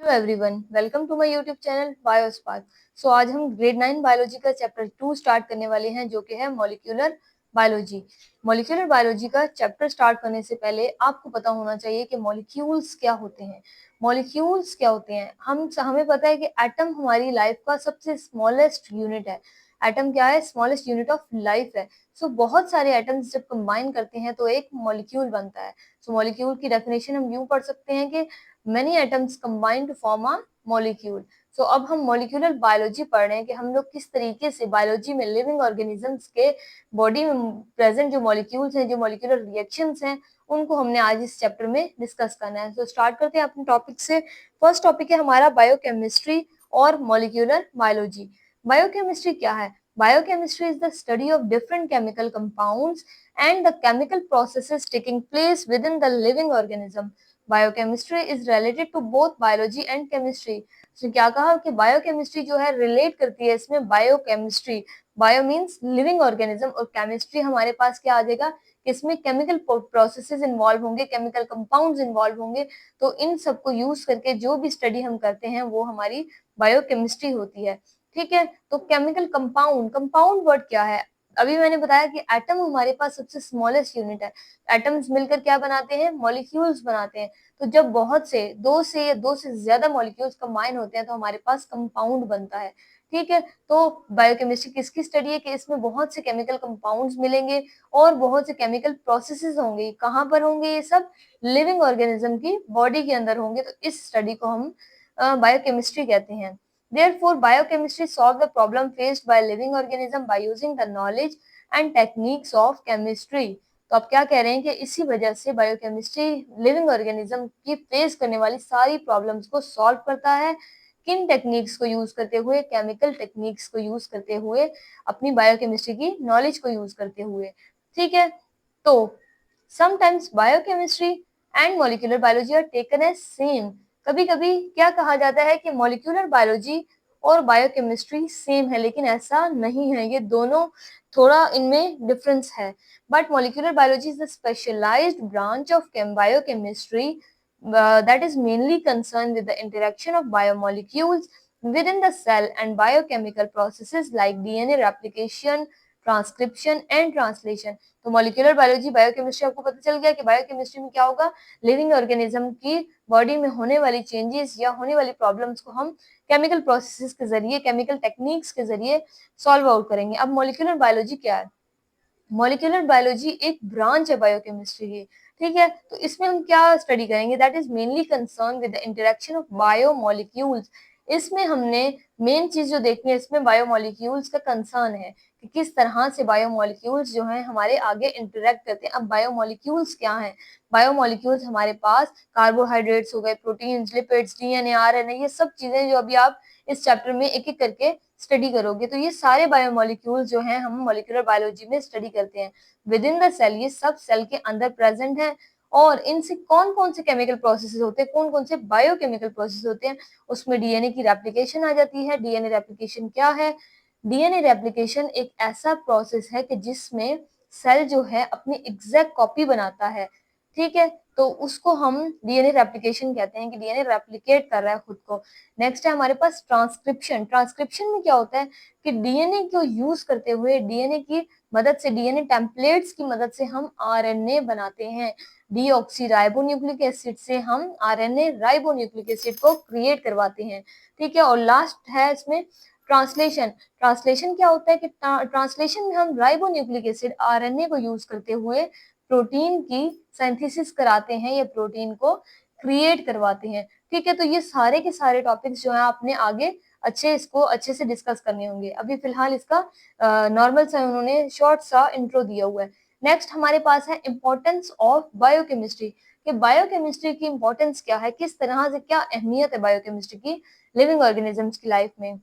Hello everyone, welcome to my YouTube channel BioSpark. आज हम grade 9 biology का chapter 2 start करने वाले हैं, जो कि है मॉलिक्यूलर बायोलॉजी। मॉलिक्यूलर बायोलॉजी का चैप्टर स्टार्ट करने से पहले आपको पता होना चाहिए कि मॉलिक्यूल्स क्या होते हैं। मॉलिक्यूल्स क्या होते हैं, हमें पता है कि एटम हमारी लाइफ का सबसे स्मॉलेस्ट यूनिट है। एटम क्या है? स्मॉलेस्ट यूनिट ऑफ लाइफ है। बहुत सारे एटम्स जब कंबाइन करते हैं तो एक मॉलिक्यूल बनता है। मॉलिक्यूल की डेफिनेशन हम यूं पढ़ सकते हैं कि many atoms combine to form a molecule। अब हम मॉलिक्यूलर बायोलॉजी पढ़ रहे हैं कि हम लोग किस तरीके से बायोलॉजी में लिविंग ऑर्गेनिजम्स के बॉडी में प्रेजेंट जो मॉलिक्यूल्स हैं, जो मॉलिक्यूलर रिएक्शंस हैं, उनको हमने आज इस चैप्टर में डिस्कस करना है। स्टार्ट करते हैं अपने टॉपिक से। फर्स्ट टॉपिक है हमारा बायोकेमिस्ट्री और मॉलिक्यूलर बायोलॉजी। बायोकेमिस्ट्री क्या है? Biochemistry is the study of different chemical compounds and the chemical processes taking place within the living organism। Biochemistry is related to both biology and chemistry. उसने क्या कहा कि biochemistry जो है relate करती है इसमें biochemistry. Bio means living organism और केमिस्ट्री हमारे पास क्या आ जाएगा कि इसमें केमिकल प्रोसेसेस इन्वॉल्व होंगे, केमिकल कंपाउंड्स इन्वॉल्व होंगे। तो इन सबको यूज करके जो भी स्टडी हम करते हैं वो हमारी बायोकेमिस्ट्री होती है। ठीक है, तो केमिकल कंपाउंड, कंपाउंड वर्ड क्या है? अभी मैंने बताया कि एटम हमारे पास सबसे स्मॉलेस्ट यूनिट है। एटम्स मिलकर क्या बनाते हैं? मॉलिक्यूल्स बनाते हैं। तो जब बहुत से दो से ज्यादा मॉलिक्यूल्स कंबाइन होते हैं तो हमारे पास कंपाउंड बनता है। ठीक है, तो बायोकेमिस्ट्री किसकी स्टडी है कि इसमें बहुत से केमिकल कंपाउंड्स मिलेंगे और बहुत से केमिकल प्रोसेसेस होंगे। कहाँ पर होंगे ये सब? लिविंग ऑर्गेनिज्म की बॉडी के अंदर होंगे। तो इस स्टडी को हम बायोकेमिस्ट्री कहते हैं। Therefore, biochemistry solve the problem faced by living organism by using the knowledge and techniques of chemistry। तो आप क्या कह रहे हैं कि इसी वजह से बायोकेमिस्ट्री लिविंग ऑर्गेनिज्म की फेस करने वाली सारी प्रॉब्लम्स को सॉल्व करता है। किन टेक्निक्स को यूज करते हुए? केमिकल टेक्निक्स को यूज करते हुए, अपनी बायोकेमिस्ट्री की नॉलेज को यूज करते हुए। ठीक है, तो sometimes biochemistry and molecular biology are taken as same. कभी कभी क्या कहा जाता है कि मॉलिक्यूलर बायोलॉजी और बायोकेमिस्ट्री सेम है, लेकिन ऐसा नहीं है। ये दोनों थोड़ा इनमें डिफरेंस है। But molecular biology is the specialised branch of biochemistry that is mainly concerned with the interaction of biomolecules within the cell and biochemical processes like DNA replication, transcription and translation. तो molecular biology, biochemistry आपको पता चल गया कि biochemistry में क्या होगा? Living organism की बॉडी में होने वाली चेंजेस या होने वाली प्रॉब्लम्स को हम केमिकल प्रोसेसेस के जरिए, केमिकल टेक्निक्स के जरिए सॉल्व आउट करेंगे। अब मॉलिक्यूलर बायोलॉजी क्या है? मॉलिक्यूलर बायोलॉजी एक ब्रांच है बायोकेमिस्ट्री की। ठीक है, तो इसमें हम क्या स्टडी करेंगे? That is mainly concern with the interaction of biomolecules. इसमें हमने मेन चीज जो देखनी है, इसमें बायोमोलिक्यूल्स का कंसर्न है कि किस तरह से बायोमोलिक्यूल्स जो हैं हमारे आगे इंटरेक्ट करते हैं। अब बायोमोलिक्यूल्स क्या हैं? बायोमोलिक्यूल्स हमारे पास कार्बोहाइड्रेट्स हो गए, प्रोटीन्स, लिपिड्स, डीएनए, आरएनए, ये सब चीजें जो अभी आप इस चैप्टर में एक एक करके स्टडी करोगे, तो ये सारे बायोमोलिक्यूल्स जो हैं हम मॉलिक्यूलर बायोलॉजी में स्टडी करते हैं। विद इन द सेल, ये सब सेल के अंदर प्रेजेंट है। और इनसे कौन कौन से केमिकल प्रोसेस होते हैं, कौन कौन से बायोकेमिकल प्रोसेस होते हैं? उसमें डीएनए की रेप्लिकेशन आ जाती है। डीएनए रेप्लिकेशन क्या है? डीएनए रेप्लिकेशन एक ऐसा प्रोसेस है कि जिसमें सेल जो है अपनी एग्जैक्ट कॉपी बनाता है। ठीक है, तो उसको हम डीएनए रेप्लिकेशन कहते हैं कि डीएनए रेप्लिकेट कर रहा है खुद को। नेक्स्ट है हमारे पास ट्रांसक्रिप्शन। ट्रांसक्रिप्शन में क्या होता है कि डीएनए को यूज करते हुए, डीएनए की मदद से, डीएनए टेम्पलेट्स की मदद से हम आरएनए बनाते हैं। डीऑक्सीराइबोन्यूक्लिक एसिड से हम आरएनए राइबोन्यूक्लिक एसिड को क्रिएट करवाते हैं। ठीक है, और लास्ट है इसमें ट्रांसलेशन। ट्रांसलेशन क्या होता है कि ट्रांसलेशन में हम राइबोन्यूक्लिक एसिड, आरएनए को यूज करते हुए प्रोटीन की सिंथेसिस कराते हैं या प्रोटीन को क्रिएट करवाते हैं। ठीक है, तो ये सारे के सारे टॉपिक्स जो है आपने आगे इसको अच्छे से डिस्कस करने होंगे। अभी फिलहाल इसका नॉर्मल सा उन्होंने शॉर्ट सा इंट्रो दिया हुआ है। नेक्स्ट हमारे पास है इंपॉर्टेंस ऑफ बायोकेमिस्ट्री, कि बायोकेमिस्ट्री की इंपॉर्टेंस क्या है, किस तरह से, क्या अहमियत है बायोकेमिस्ट्री की लिविंग ऑर्गेनिजम्स की लाइफ में।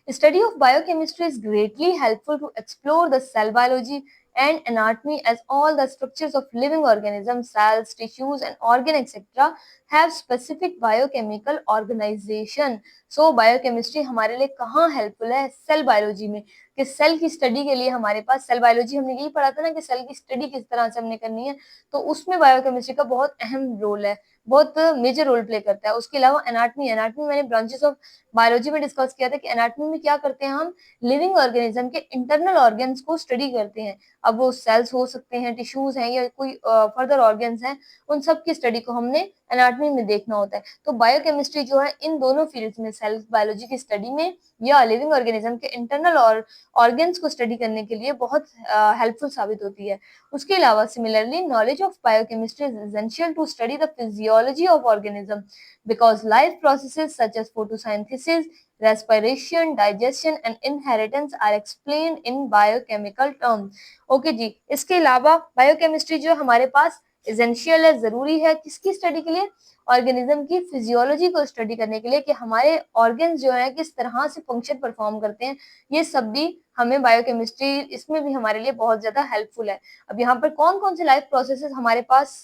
Study of biochemistry is greatly helpful to explore the cell biology and anatomy, as all the structures of living organisms, cells, tissues and organ etc. have specific biochemical organization। So biochemistry हमारे लिए कहाँ helpful है? Cell biology में। कि cell की study के लिए हमारे पास, सेल बायोलॉजी हमने यही पढ़ा था ना कि सेल की स्टडी किस तरह से हमने करनी है, तो उसमें बायोकेमिस्ट्री का बहुत अहम रोल है, बहुत मेजर रोल प्ले करता है। उसके अलावा एनाटॉमी, एनाटॉमी मैंने ब्रांचेस ऑफ बायोलॉजी में डिस्कस किया था कि एनाटॉमी में क्या करते हैं हम, लिविंग ऑर्गेनिज्म के इंटरनल ऑर्गन्स को स्टडी करते हैं। अब वो सेल्स हो सकते हैं, टिश्यूज हैं, या कोई फर्दर ऑर्गन्स हैं, उन सब की स्टडी को हमने एनाटॉमी में देखना होता है। तो बायोकेमिस्ट्री जो है इन दोनों फील्ड्स में, सेल बायोलॉजी की स्टडी में या लिविंग ऑर्गेनिज्म के इंटरनल और ऑर्गन्स को स्टडी करने के लिए बहुत हेल्पफुल साबित होती है। उसके अलावा similarly knowledge of biochemistry is essential to study the physiology of organism because life processes such as photosynthesis, respiration, digestion and inheritance are explained in biochemical terms. Okay जी, इसके अलावा बायोकेमिस्ट्री जो हमारे पास एसेंशियल है, जरूरी है किसकी स्टडी के लिए, ऑर्गेनिज्म की फिजियोलॉजी को स्टडी करने के लिए, कि हमारे ऑर्गन्स जो है किस तरह से फंक्शन परफॉर्म करते हैं, ये सब भी हमें बायोकेमिस्ट्री इसमें भी हमारे लिए बहुत ज्यादा हेल्पफुल है। अब यहाँ पर कौन कौन से लाइफ प्रोसेसेस हमारे पास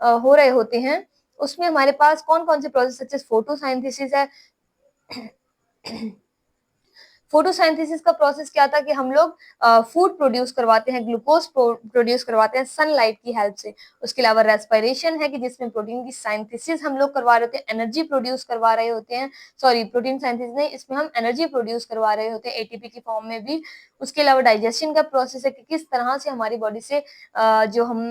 हो रहे होते हैं, उसमें हमारे पास कौन कौन से प्रोसेस सच एज फोटोसाइंथेसिस है। फोटोसाइंथेसिस का प्रोसेस क्या था कि हम लोग फूड प्रोड्यूस करवाते हैं, ग्लूकोज प्रोड्यूस करवाते हैं सनलाइट की हेल्प से। उसके अलावा रेस्पिरेशन है कि जिसमें प्रोटीन की साइंथेसिस हम लोग करवा रहे होते हैं, एनर्जी प्रोड्यूस करवा रहे होते हैं, सॉरी प्रोटीन साइंथेसिस नहीं, इसमें हम एनर्जी प्रोड्यूस करवा रहे होते हैं एटीपी की फॉर्म में भी। उसके अलावा डाइजेशन का प्रोसेस है कि किस तरह से हमारी बॉडी से जो हम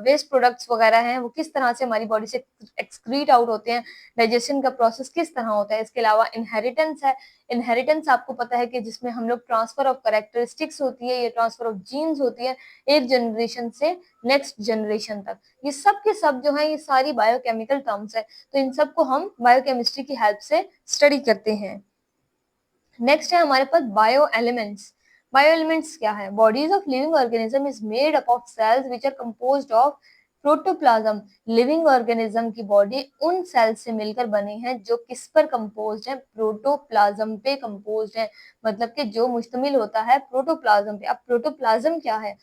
वेस्ट प्रोडक्ट्स वगैरह हैं वो किस तरह से हमारी बॉडी से एक्सक्रीट आउट होते हैं, डाइजेशन का प्रोसेस किस तरह होता है। इसके अलावा इनहेरिटेंस है, इनहेरिटेंस आपको पता है कि जिसमें हम लोग ट्रांसफर ऑफ कैरेक्टरिस्टिक्स होती है, ये ट्रांसफर ऑफ जीन्स होती है एक जनरेशन से नेक्स्ट जनरेशन तक। ये सब के सब जो है ये सारी बायोकेमिकल टर्म्स है, तो इन सब को हम बायोकेमिस्ट्री की हेल्प से स्टडी करते हैं। नेक्स्ट है हमारे पास बायो एलिमेंट्स। बायो एलिमेंट्स क्या है, bodies of living organism is made up of cells which are composed of protoplasm. Living organism की बॉडी उन सेल्स से मिलकर बनी है जो किस पर कंपोज्ड है, प्रोटोप्लाज्म पे कंपोज्ड है, मतलब कि जो मुश्तमिल होता है प्रोटोप्लाज्म पे। अब प्रोटोप्लाज्म क्या है,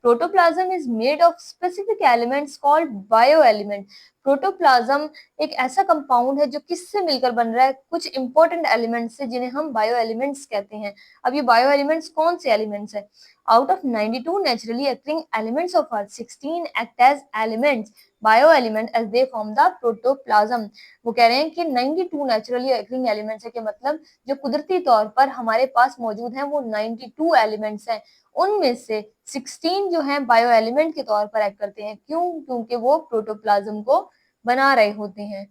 protoplasm is made of specific elements called bio element. Protoplasm एक ऐसा कंपाउंड है जो किससे मिलकर बन रहा है, कुछ इंपॉर्टेंट एलिमेंट्स से, जिन्हें हम बायो एलिमेंट्स कहते हैं। अब ये बायो एलिमेंट्स कौन से एलिमेंट्स है, out of 92 naturally occurring elements of earth 16 act as elements bio element as they form the protoplasm. वो कह रहे हैं कि 92 नेचुरली अक्रिंग एलिमेंट्स है, कि मतलब जो कुदरती तौर पर हमारे पास मौजूद हैं वो 92 एलिमेंट्स हैं, उनमें से 16 जो हैं बायो एलिमेंट के तौर पर एक्ट करते हैं। क्यों, क्योंकि वो प्रोटोप्लाज्म को बना रहे होते हैं।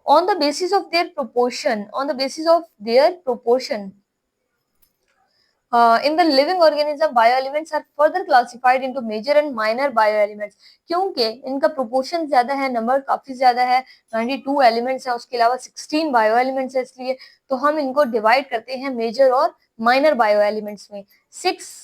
On the basis of their proportion, in the living organism bioelements are further classified into major and minor bioelements। क्योंकि इनका प्रोपोर्शन ज्यादा है, नंबर काफी ज्यादा है, 92 एलिमेंट्स है, उसके अलावा 16 बायो एलिमेंट्स है, इसलिए तो हम इनको डिवाइड करते हैं मेजर और माइनर बायो एलिमेंट्स में। Six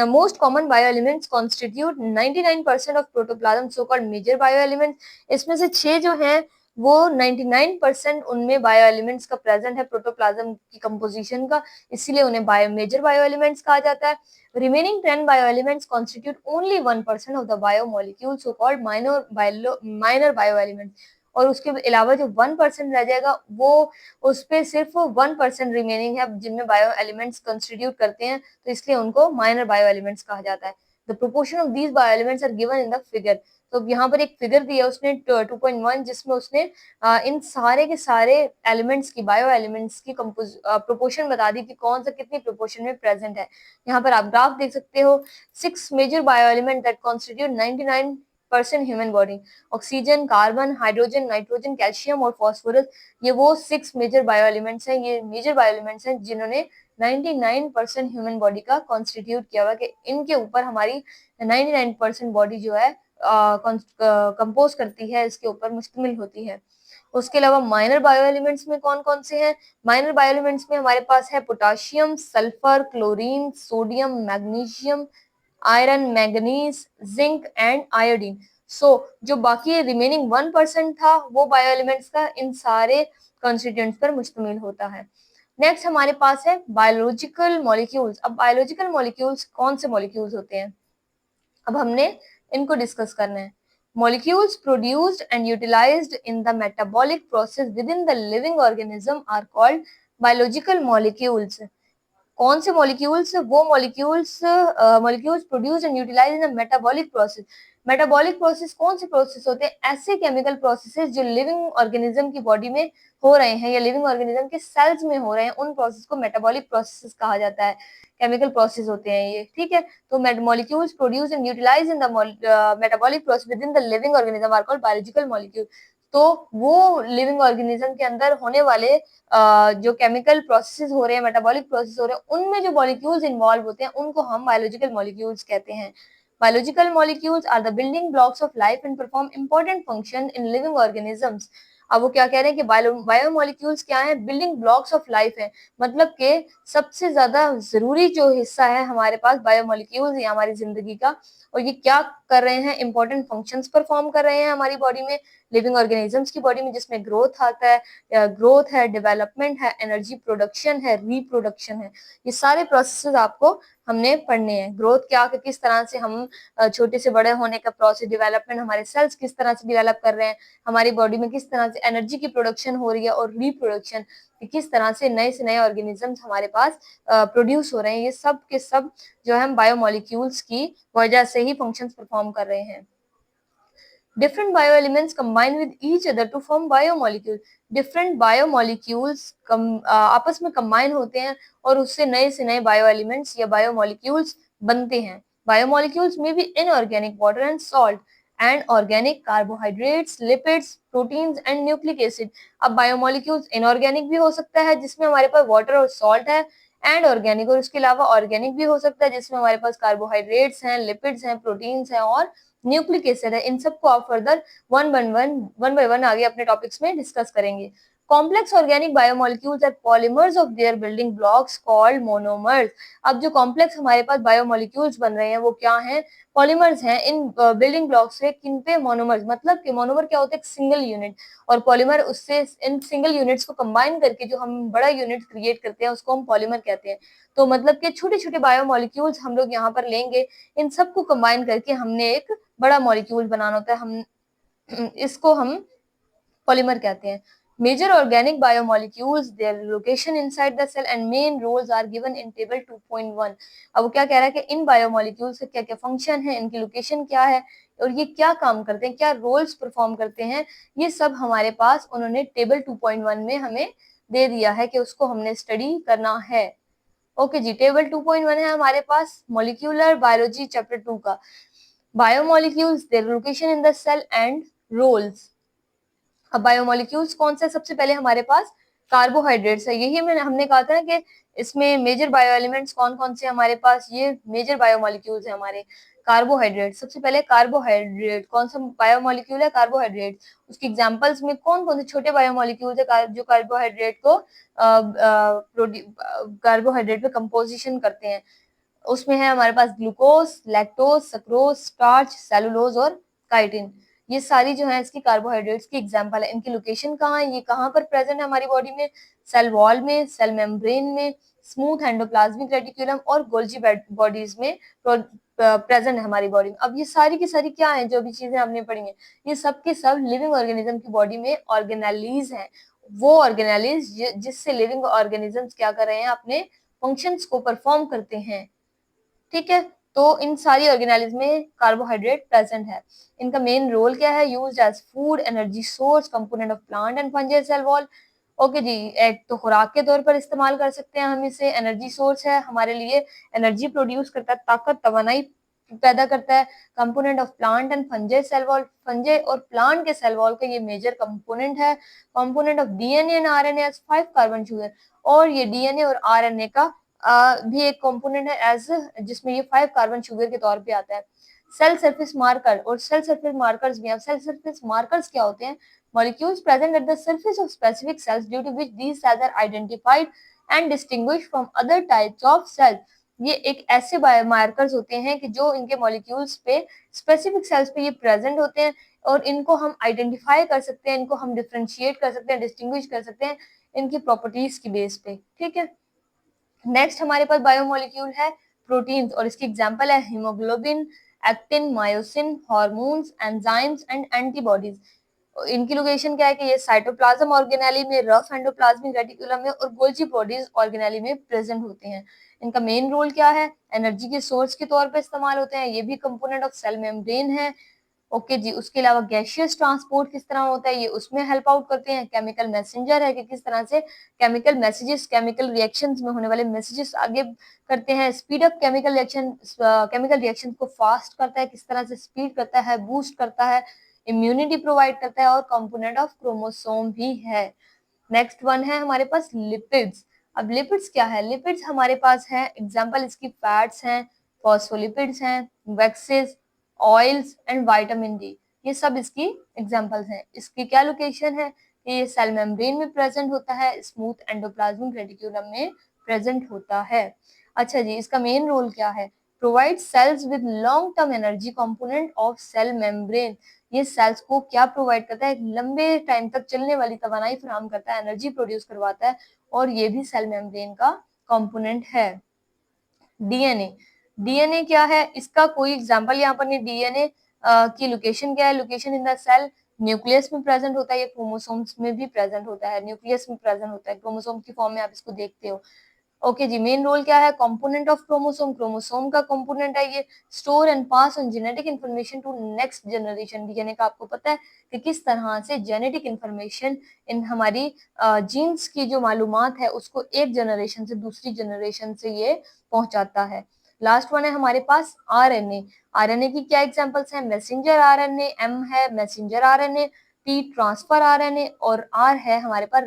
most common bioelements constitute 99% of protoplasm, so called major bioelements। इसमें से 6 जो हैं वो 99% उनमें बायो एलिमेंट्स का प्रेजेंट है, प्रोटोप्लाज्म की कंपोजिशन का, इसीलिए उन्हें मेजर बायो एलिमेंट्स कहा जाता है। Remaining 10 bio elements constitute only 1% of the bio molecule, so called minor bio elements. और उसके अलावा जो 1% रह जाएगा वो उस पे सिर्फ 1% रिमेनिंग है जिनमें बायो एलिमेंट्स कंस्टिट्यूट करते हैं, तो इसलिए उनको माइनर बायो एलिमेंट्स कहा जाता है। The proportion of these bio elements are given in the figure. तो यहाँ पर एक फिगर दिया उसने 2.1, जिसमें उसने इन सारे के सारे एलिमेंट्स की, बायो एलिमेंट्स की प्रोपोर्शन बता दी कि कौन सा कितनी प्रोपोर्शन में प्रेजेंट है। यहाँ पर आप ग्राफ देख सकते हो, 6 major bio element that constitute 99% human body, oxygen, carbon, hydrogen, nitrogen, calcium और फॉस्फोरस, ये वो 6 मेजर बायो एलिमेंट्स हैं। ये मेजर बायो एलिमेंट्स हैं जिन्होंने 99% ह्यूमन बॉडी का कॉन्स्टिट्यूट किया हुआ, कि इनके ऊपर हमारी 99% बॉडी जो है कंपोज करती है, इसके ऊपर मुश्तमिल होती है। उसके अलावा माइनर बायो एलिमेंट्स में कौन कौन से हैं, माइनर बायो एलिमेंट्स में हमारे पास है potassium, sulphur, chlorine, sodium, magnesium, iron, manganese, zinc and iodine. जो बाकी रिमेनिंग 1% था वो बायो एलिमेंट्स का इन सारे कॉन्स्टिट्यूएंट्स पर मुश्तमिल होता है। नेक्स्ट हमारे पास है बायोलॉजिकल मॉलिक्यूल्स। अब बायोलॉजिकल मॉलिक्यूल्स कौन से मॉलिक्यूल्स होते हैं, अब हमने इनको डिस्कस करना है। Molecules produced and utilized in the metabolic process within the living organism are called biological molecules, कौन से मॉलिक्यूल्स? वो molecules produce and utilise in metabolic process. Metabolic process कौन से प्रोसेस होते हैं? ऐसे केमिकल प्रोसेसेस जो लिविंग ऑर्गेनिज्म की बॉडी में हो रहे हैं या लिविंग ऑर्गेनिज्म के सेल्स में हो रहे हैं, उन प्रोसेस को मेटाबॉलिक प्रोसेस कहा जाता है। केमिकल प्रोसेस होते हैं ये, ठीक है। तो molecules produce and utilise in the metabolic process within the living organism are called biological molecule. तो वो लिविंग ऑर्गेनिज्म के अंदर होने वाले जो केमिकल प्रोसेसेस हो रहे हैं, मेटाबॉलिक प्रोसेस हो रहे हैं, उनमें जो मॉलिक्यूल्स इन्वॉल्व होते हैं उनको हम बायोलॉजिकल मॉलिक्यूल्स कहते हैं। Biological molecules are the building blocks of life and perform important function in living organisms. अब वो क्या कह रहे हैं कि बायोमोलिक्यूल्स क्या है? बिल्डिंग ब्लॉक्स ऑफ लाइफ है, मतलब के सबसे ज्यादा जरूरी जो हिस्सा है हमारे पास बायोमोलिक्यूल्स या हमारी जिंदगी का, और ये क्या कर रहे हैं? इंपॉर्टेंट फंक्शंस परफॉर्म कर रहे हैं हमारी बॉडी में, लिविंग ऑर्गेनिजम्स की बॉडी में, जिसमें ग्रोथ आता है, ग्रोथ है, डेवलपमेंट है, एनर्जी प्रोडक्शन है, रिप्रोडक्शन है। ये सारे प्रोसेसेस आपको हमने पढ़ने हैं। ग्रोथ क्या, किस तरह से हम छोटे से बड़े होने का प्रोसेस, डेवलपमेंट हमारे सेल्स किस तरह से डेवलप कर रहे हैं, हमारी बॉडी में किस तरह से एनर्जी की प्रोडक्शन हो रही है, और रिप्रोडक्शन किस तरह से नए ऑर्गेनिजम्स हमारे पास प्रोड्यूस हो रहे हैं। ये सब के सब जो है हम बायोमोलिक्यूल्स की वजह से ही फंक्शंस परफॉर्म कर रहे हैं। Different bioelements combine with each other to form biomolecule. Different biomolecules आपस में combine होते हैं और उससे नए से नए bioelements या biomolecules बनते हैं. Biomolecules may be inorganic, water and salt, and organic carbohydrates, lipids, proteins and nucleic acid. अब biomolecules inorganic भी हो सकता है जिसमें हमारे पास water और salt है, एंड ऑर्गेनिक, और उसके अलावा ऑर्गेनिक भी हो सकता है जिसमें हमारे पास कार्बोहाइड्रेट्स हैं, लिपिड्स हैं, प्रोटीन्स हैं और न्यूक्लिक एसिड है। इन सबको आप फर्दर वन बाय वन आगे अपने टॉपिक्स में डिस्कस करेंगे। Complex organic biomolecules are polymers of their building blocks called monomers. अब जो कॉम्प्लेक्स हमारे पास बायोमोलिक्यूल्स बन रहे हैं वो क्या हैं? पॉलीमर्स हैं। इन बिल्डिंग ब्लॉक्स से किन पे? मोनोमर्स, मतलब कि मोनोमर क्या होता है? एक सिंगल यूनिट, और पॉलीमर उससे इन सिंगल यूनिट्स को कंबाइन करके जो हम बड़ा यूनिट क्रिएट करते हैं उसको हम पॉलीमर कहते हैं। तो मतलब कि छोटे छोटे बायोमोलिक्यूल्स हम लोग यहाँ पर लेंगे, इन सबको कंबाइन करके हमने एक बड़ा मॉलिक्यूल बनाना होता है, हम इसको हम पॉलीमर कहते हैं। Major organic biomolecules, their location inside the cell and main roles are given in table 2.1। अब वो क्या कह रहा है कि इन बायोमोलिक्यूल्स के क्या क्या फंक्शन है, इनकी लोकेशन क्या है और ये क्या काम करते हैं, क्या रोल्स परफॉर्म करते हैं, ये सब हमारे पास उन्होंने टेबल 2.1 में हमें दे दिया है कि उसको हमने स्टडी करना है। ओके जी, टेबल 2.1 है हमारे पास मॉलिक्यूलर बायोलॉजी चैप्टर 2 का। Biomolecules, their location in the cell and roles. अब बायोमोलिक्यूल्स कौन सा? सबसे पहले हमारे पास कार्बोहाइड्रेट्स है। यही हमने कहा था ना कि इसमें मेजर बायो एलिमेंट्स कौन कौन से हमारे पास, ये मेजर बायोमोलिक्यूल्स है हमारे। कार्बोहाइड्रेट, सबसे पहले कार्बोहाइड्रेट कौन सा बायोमोलिक्यूल है? कार्बोहाइड्रेट। उसकी एग्जांपल्स में कौन कौन से छोटे बायोमोलिक्यूल्स है जो कार्बोहाइड्रेट को कार्बोहाइड्रेट पे कंपोजिशन करते हैं? उसमें है हमारे पास glucose, lactose, sucrose, starch, cellulose और काइटिन। ये सारी जो है इसकी कार्बोहाइड्रेट्स की एग्जांपल है। इनकी लोकेशन कहाँ है? ये कहाँ पर प्रेजेंट है हमारी बॉडी में? सेल वॉल में, सेल मेम्ब्रेन में, स्मूथ एंडोप्लाज्मिक रेटिकुलम और गोल्जी बॉडीज में प्रेजेंट है हमारी बॉडी में। अब ये सारी की सारी क्या है जो भी चीजें हमने पढ़ी हैं, ये सब के सब लिविंग ऑर्गेनिज्म की बॉडी में ऑर्गेनेलीज हैं। वो ऑर्गेनेलीज जिससे लिविंग ऑर्गेनिजम्स क्या कर रहे हैं? अपने फंक्शंस को परफॉर्म करते हैं, ठीक है। तो इन सारी ऑर्गेनेलिज में कार्बोहाइड्रेट प्रेजेंट है। इनका मेन रोल क्या है? Used as food, energy source, component of plant and fungi cell wall. Okay जी, एक तो खुराक के तौर पर इस्तेमाल कर सकते हैं हम इसे, एनर्जी सोर्स है हमारे लिए, एनर्जी प्रोड्यूस करता है, ताकत तवानाई पैदा करता है। Component of plant and fungi cell wall, fungi और प्लांट के सेल वॉल का ये मेजर कंपोनेंट है। Component of DNA and RNA as 5 carbon sugar, और ये डीएनए और आरएनए का भी एक कंपोनेंट है एज, जिसमें ये 5 कार्बन शुगर के तौर पे आता है। सेल सरफेस मार्कर, और सेल सरफेस मार्कर्स भी हैं। सेल सरफेस मार्कर्स क्या होते हैं? Molecules present at the surface of specific cells due to which these cells are identified and distinguished from other types of cells. ये एक ऐसे biomarkers होते हैं कि जो इनके मॉलिक्यूल्स पे, स्पेसिफिक सेल्स पे ये प्रेजेंट होते हैं, और इनको हम आइडेंटिफाई कर सकते हैं, इनको हम डिफरेंशिएट कर सकते हैं, डिस्टिंग्विश कर सकते हैं इनकी प्रॉपर्टीज की बेस पे, ठीक है। नेक्स्ट हमारे पास बायोमोलिक्यूल है प्रोटीन्स, और इसकी एग्जांपल है haemoglobin, actin, myosin, hormones, enzymes and antibodies. इनकी लोकेशन क्या है कि ये साइटोप्लाज्म ऑर्गेनेली में, रफ एंडोप्लाज्मिक रेटिकुलम में और गोल्जी बॉडीज ऑर्गेनेली में प्रेजेंट होते हैं। इनका मेन रोल क्या है, एनर्जी के सोर्स के तौर पे इस्तेमाल होते हैं, ये भी कंपोनेंट ऑफ सेल मेम्ब्रेन है। ओके जी, उसके अलावा गैसियस ट्रांसपोर्ट किस तरह होता है, ये उसमें हेल्प आउट करते हैं। केमिकल मैसेंजर है कि किस तरह से केमिकल मैसेजेस, केमिकल रिएक्शंस में होने वाले मैसेजेस आगे करते हैं। स्पीड अप केमिकल रिएक्शन को फास्ट करता है, किस तरह से स्पीड करता है, बूस्ट करता है, इम्यूनिटी प्रोवाइड करता है और कंपोनेंट ऑफ क्रोमोसोम भी है। नेक्स्ट वन है हमारे पास लिपिड्स। अब लिपिड्स क्या है, लिपिड्स हमारे पास है, एग्जांपल इसकी फैट्स हैं, फॉस्फोलिपिड्स हैं, waxes, oils and vitamin D, ये सब इसकी एग्जांपल्स हैं। इसकी क्या लोकेशन है कि ये सेल मेम्ब्रेन में प्रेजेंट होता है, स्मूथ एंडोप्लाज्मिक रेटिकुलम में प्रेजेंट होता है। अच्छा जी, इसका मेन रोल क्या है, provide cells with long term energy component of cell membrane. ये सेल्स को क्या प्रोवाइड करता है, एक लंबे टाइम तक चलने वाली तवानाई फराहम करता है, एनर्जी प्रोड्यूस करवाता है और ये भी सेल मेम्ब्रेन का कंपोनेंट है। डीएनए, डीएनए क्या है, इसका कोई एग्जांपल यहाँ पर नहीं। डीएनए की लोकेशन क्या है, location in the cell, nucleus में प्रेजेंट होता है, ये क्रोमोसोम्स में भी प्रेजेंट होता है, न्यूक्लियस में प्रेजेंट होता है, क्रोमोसोम की फॉर्म में आप इसको देखते हो। ओके जी, मेन रोल क्या है, कंपोनेंट ऑफ क्रोमोसोम, क्रोमोसोम का कंपोनेंट है ये, store and pass on genetic information to next generation. DNA का आपको पता है कि किस तरह से जेनेटिक इन्फॉर्मेशन इन हमारी जीन्स की जो मालूमात है उसको एक जनरेशन से दूसरी जनरेशन से ये पहुंचाता है। लास्ट वन है हमारे पास आरएनए। आरएनए की क्या एग्जांपल्स हैं, मैसेंजर आरएनए, एम है messenger RNA, T transfer RNA और आर है हमारे पास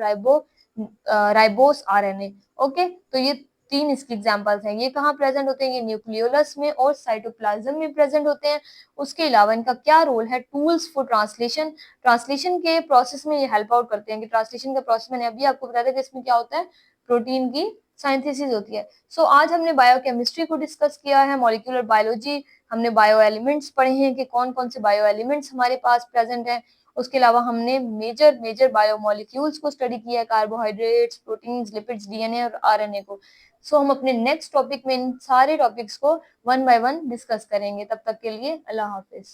राइबोस आरएनए। ओके, तो ये तीन इसकी एग्जांपल्स हैं। ये कहाँ प्रेजेंट होते हैं, ये न्यूक्लियोलस में और साइटोप्लाज्म में प्रेजेंट होते हैं। उसके अलावा इनका क्या रोल है, टूल्स फॉर ट्रांसलेशन, ट्रांसलेशन के प्रोसेस में ये हेल्प आउट करते हैं। कि ट्रांसलेशन का प्रोसेस मैंने अभी आपको बताया था कि इसमें क्या होता है, प्रोटीन की साइंथेसिस होती है। सो आज हमने बायोकेमिस्ट्री को डिस्कस किया है, मॉलिक्यूलर बायोलॉजी, हमने बायो एलिमेंट्स पढ़े हैं कि कौन कौन से बायो एलिमेंट्स हमारे पास प्रेजेंट हैं। उसके अलावा हमने मेजर मेजर बायोमोलिक्यूल्स को स्टडी किया है, कार्बोहाइड्रेट्स, प्रोटीन्स, लिपिड्स, डीएनए और आरएनए को। सो हम अपने नेक्स्ट टॉपिक में इन सारे टॉपिक्स को वन बाय वन डिस्कस करेंगे। तब तक के लिए अल्लाह हाफिज।